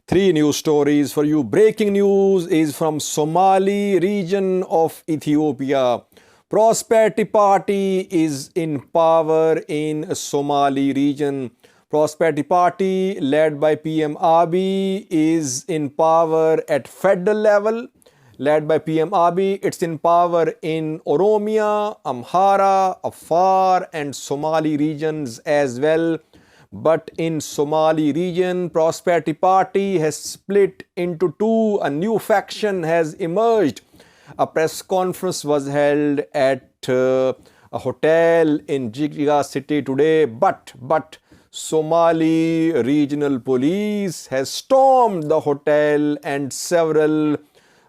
Three news stories for you. Breaking news is from Somali region of Ethiopia. Prosperity Party is in power in Somali region. Prosperity Party led by PM Abiy is in power at federal level. Led by PM Abiy, it's in power in Oromia, Amhara, Afar and Somali regions as well. But in Somali region, Prosperity Party has split into two. A new faction has emerged. A press conference was held at a hotel in Jigjiga city today. But Somali regional police has stormed the hotel and several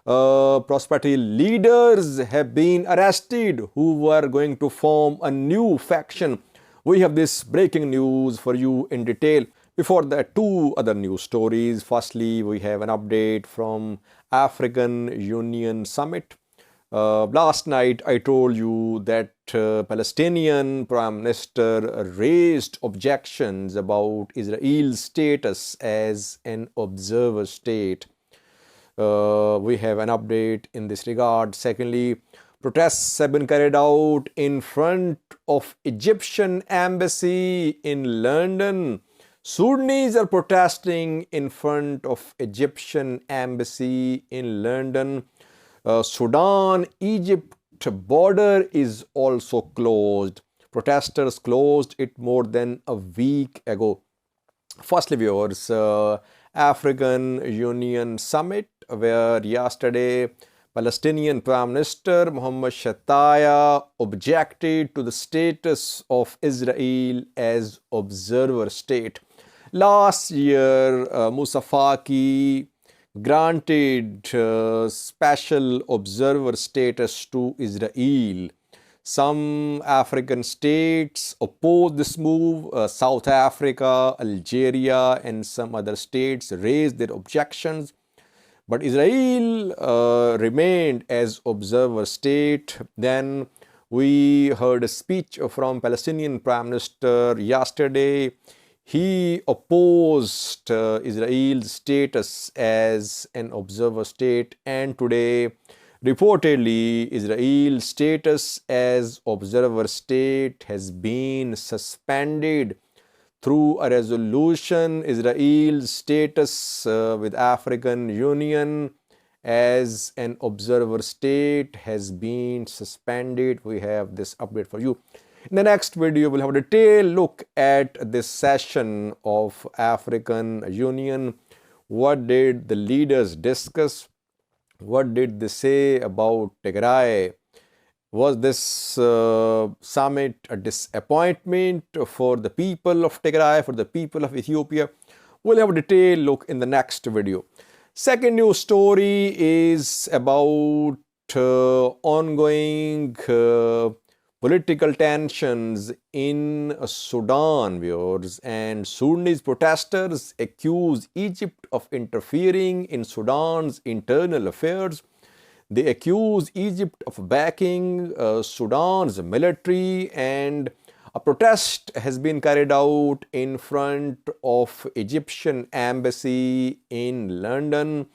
prosperity leaders have been arrested who were going to form a new faction. We have this breaking news for you in detail. Before that, two other news stories. Firstly, we have an update from African Union Summit. Last night, I told you that Palestinian Prime Minister raised objections about Israel's status as an observer state. We have an update in this regard. Secondly, protests have been carried out in front of Egyptian embassy in London. Sudanese are protesting in front of Egyptian embassy in London. Sudan Egypt border is also closed. Protesters closed it more than a week ago. Firstly, viewers, African Union Summit, where yesterday Palestinian Prime Minister Mohammed Shataya objected to the status of Israel as observer state. Last year, Moussa Faki granted special observer status to Israel. Some African states opposed this move. South Africa, Algeria and some other states raised their objections. But Israel remained as observer state. Then we heard a speech from Palestinian Prime Minister yesterday. He opposed Israel's status as an observer state, and today reportedly Israel's status as observer state has been suspended through a resolution. Israel's status with African Union as an observer state has been suspended. We have this update for you. In the next video, we'll have a detailed look at this session of African Union. What did the leaders discuss? What did they say about Tigray? Was this summit a disappointment for the people of Tigray, for the people of Ethiopia? We'll have a detailed look in the next video. Second news story is about ongoing political tensions in Sudan, viewers, and Sudanese protesters accuse Egypt of interfering in Sudan's internal affairs. They accuse Egypt of backing Sudan's military, and a protest has been carried out in front of Egyptian embassy in London.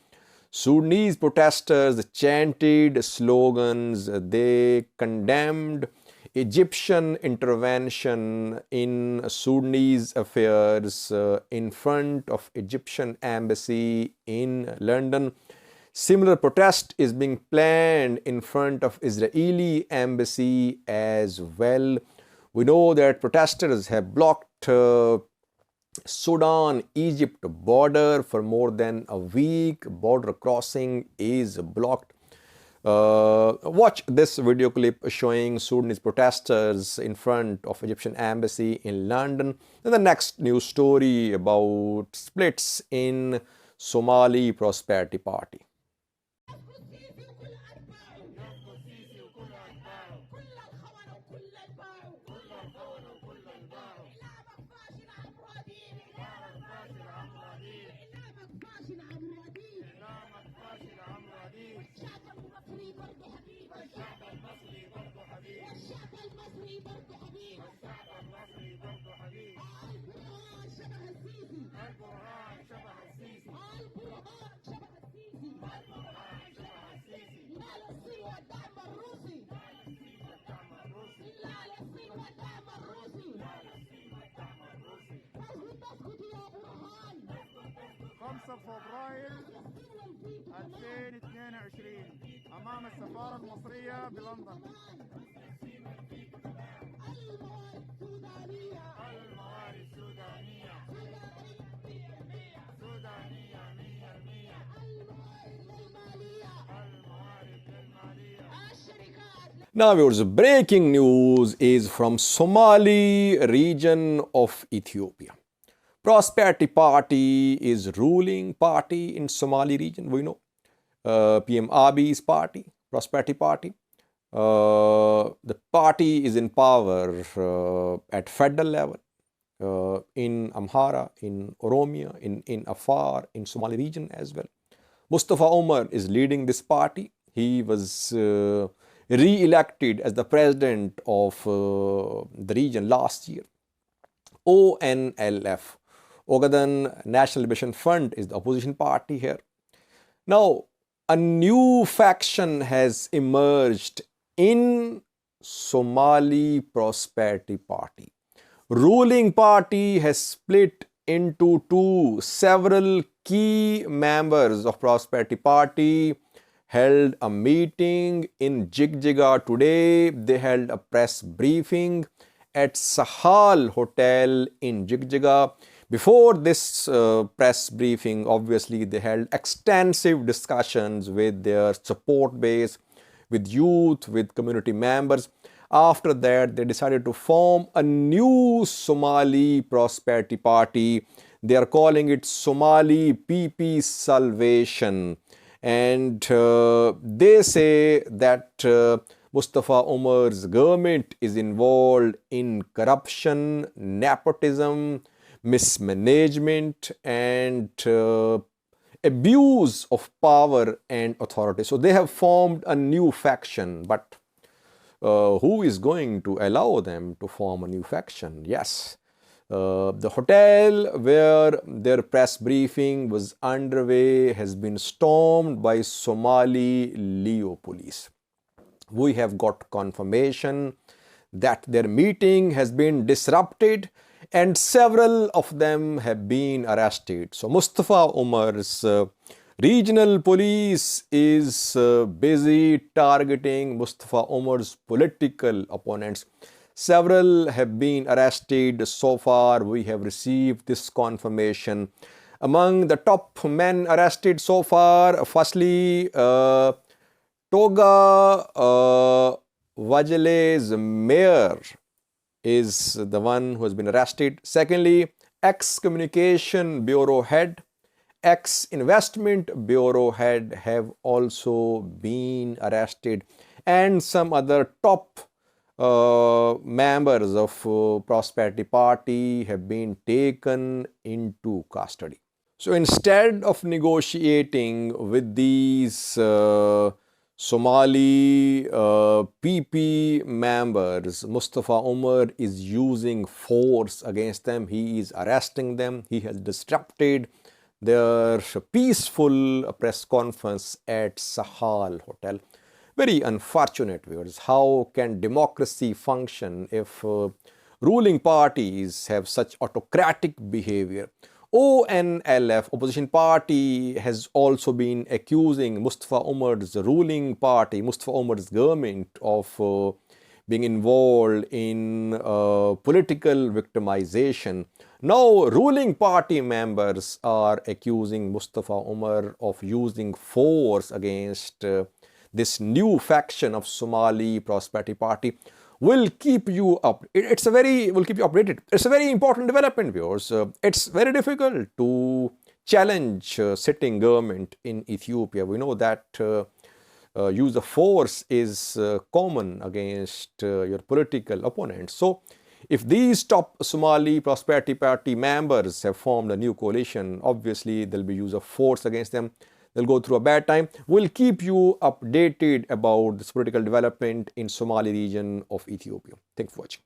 Sudanese protesters chanted slogans. They condemned Egyptian intervention in Sudanese affairs in front of Egyptian embassy in London. Similar protest is being planned in front of Israeli embassy as well. We know that protesters have blocked Sudan Egypt border for more than a week. Border crossing is blocked. Watch this video clip showing Sudanese protesters in front of Egyptian embassy in London. And the next news story about splits in Somali Prosperity Party. القرآن شبه السيسي 5 فبراير 2022 أمام السفارة المصرية بلندن. الموارد السودانية سودانية 100%. الموارد المالية. Now, viewers, breaking news is from Somali region of Ethiopia. Prosperity Party is ruling party in Somali region. We know PM Abiy's party, Prosperity Party. The party is in power at federal level, in Amhara, in Oromia, in Afar, in Somali region as well. Mustafa Omar is leading this party. He was re-elected as the president of the region last year. ONLF, Ogaden National Liberation Front, is the opposition party here. Now, a new faction has emerged in Somali Prosperity Party. Ruling party has split into two. Several key members of Prosperity Party held a meeting in Jigjiga today. They held a press briefing at Sahal Hotel in Jigjiga. Before this press briefing, obviously, they held extensive discussions with their support base, with youth, with community members. After that, they decided to form a new Somali Prosperity Party. They are calling it Somali PP Salvation. And they say that Mustafa Omar's government is involved in corruption, nepotism, mismanagement, and abuse of power and authority. So they have formed a new faction, but who is going to allow them to form a new faction? Yes, the hotel where their press briefing was underway has been stormed by Somali Leo police. We have got confirmation that their meeting has been disrupted and several of them have been arrested. So Mustafa Omar's regional police is busy targeting Mustafa Omar's political opponents. Several have been arrested so far. We have received this confirmation. Among the top men arrested so far, firstly, Toga Vajale's mayor is the one who has been arrested. Secondly, ex-communication bureau head, ex-investment bureau head have also been arrested, and some other top members of Prosperity Party have been taken into custody. So instead of negotiating with these Somali PP members, Mustafa Omar is using force against them. He is arresting them. He has disrupted their peaceful press conference at Sahal Hotel. Very unfortunate, viewers. How can democracy function if ruling parties have such autocratic behavior? ONLF, opposition party, has also been accusing Mustafa Omar's ruling party, Mustafa Omar's government, of being involved in political victimization. Now, ruling party members are accusing Mustafa Omar of using force against this new faction of Somali Prosperity Party. Will keep you up. Will keep you updated. It's a very important development, viewers. It's very difficult to challenge sitting government in Ethiopia. We know that use of force is common against your political opponents. So, if these top Somali Prosperity Party members have formed a new coalition, obviously there will be use of force against them. They'll go through a bad time. We'll keep you updated about this political development in Somali region of Ethiopia. Thanks for watching.